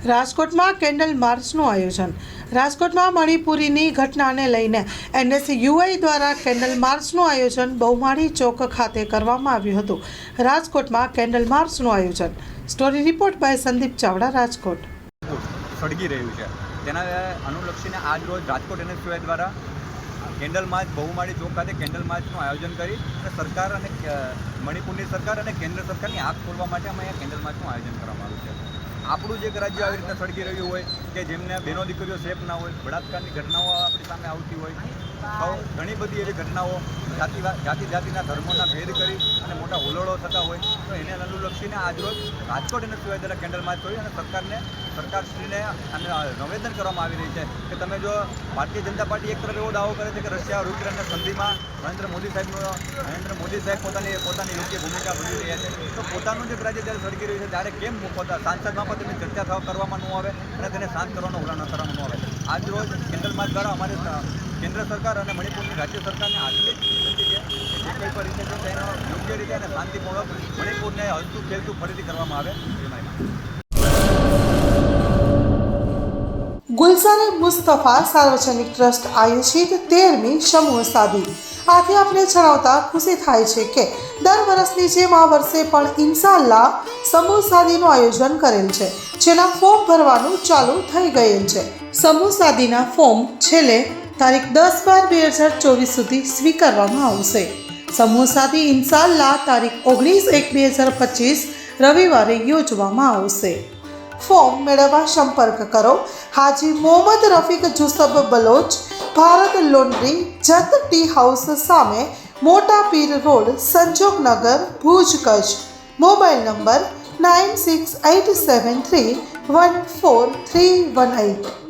રાજકોટમાં કેન્ડલ માર્ચનું આયોજન. રાજકોટમાં મણિપુરીની ઘટનાને લઈને NSUI દ્વારા કેન્ડલ માર્ચનું આયોજન બહુમાળી ચોક ખાતે કરવામાં આવ્યું હતું. રાજકોટમાં કેન્ડલ માર્ચનું આયોજન. Story report by Sandeep Chavda, Rajkot. સળગી રહ્યું છે તેના અનુલક્ષીને આજ રોજ રાજકોટ NSUI દ્વારા કેન્ડલ માર્ચ બહુમાળી ચોક ખાતે કેન્ડલ માર્ચનું આયોજન કરી અને સરકાર અને મણિપુરની સરકાર અને કેન્દ્ર સરકારની આંખ ખોલવા માટે અમે અહીંયા કેન્ડલ માર્ચનું આયોજન કરવામાં આવ્યું છે. આપણું જ એક રાજ્ય આવી રીતના સળગી રહ્યું હોય કે જેમને બહેનો દીકરીઓ સેફ ના હોય, બળાત્કારની ઘટનાઓ આપણી સામે આવતી હોય, ઘણી બધી એવી ઘટનાઓ જાતિના ધર્મોના ભેદ કરી અને મોટા હુલ્લડો થતા હોય, તો એને અનુલક્ષીને આજરોજ રાજકોટ NSUI દ્વારા કેન્ડલ માર્ચ કરી અને સરકારશ્રીને નિવેદન કરવામાં આવી રહી છે કે તમે જો ભારતીય જનતા પાર્ટી એક તરફ એવો દાવો કરે છે કે રશિયા યુક્રેનના સંધિમાં નરેન્દ્ર મોદી સાહેબ પોતાની યોગ્ય ભૂમિકા ભજવી રહ્યા છે, તો પોતાનું જે રાજ્ય જ્યારે સળગી રહ્યું છે ત્યારે કેમ સાંસદમાં પણ તેની ચર્ચા કરવામાં ન આવે અને તેને શાંત કરવાનો ઉલ્લંઘન કરવામાં ન આવે. આજ રોજ કેન્ડલ માર્ચ દ્વારા અમારે કેન્દ્ર સરકાર અને મણિપુરની રાજ્ય સરકારને આટલી જ વિનંતી છે કે જે કંઈ પણ રીતે છે તેનો યોગ્ય રીતે અને શાંતિપૂર્વક મણિપુરને હલતું ખેલતું ફરીથી કરવામાં આવે. ગુલઝાર મુસ્તફા સાર્વજનિક ટ્રસ્ટ આયોજિત 13મી સમૂહ સાદી. આથી આપણે જણાવતા ખુશી થાય છે કે દર વર્ષની જેમ આ વર્ષે પણ ઇન્શાઅલ્લાહ સમૂહ સાદીનું આયોજન કરેલ છે, જેના ફોર્મ ભરવાનું ચાલુ થઈ ગયેલ છે. સમૂહ સાદીના ફોર્મ છેલ્લે તારીખ 10/12/2024 સુધી સ્વીકારવામાં આવશે. સમૂહ સાદી ઇન્શાઅલ્લાહ તારીખ 19/1/2025 રવિવારે યોજવામાં આવશે. ફોર્મ મેળવવા સંપર્ક કરો Haji Mohammad Rafiq Jusab Baloch, Bharat laundry, Jat tea house સામે, Mota Pir road, Sanjognagar, Bhuj, Kutch. Mobile number 9687314318.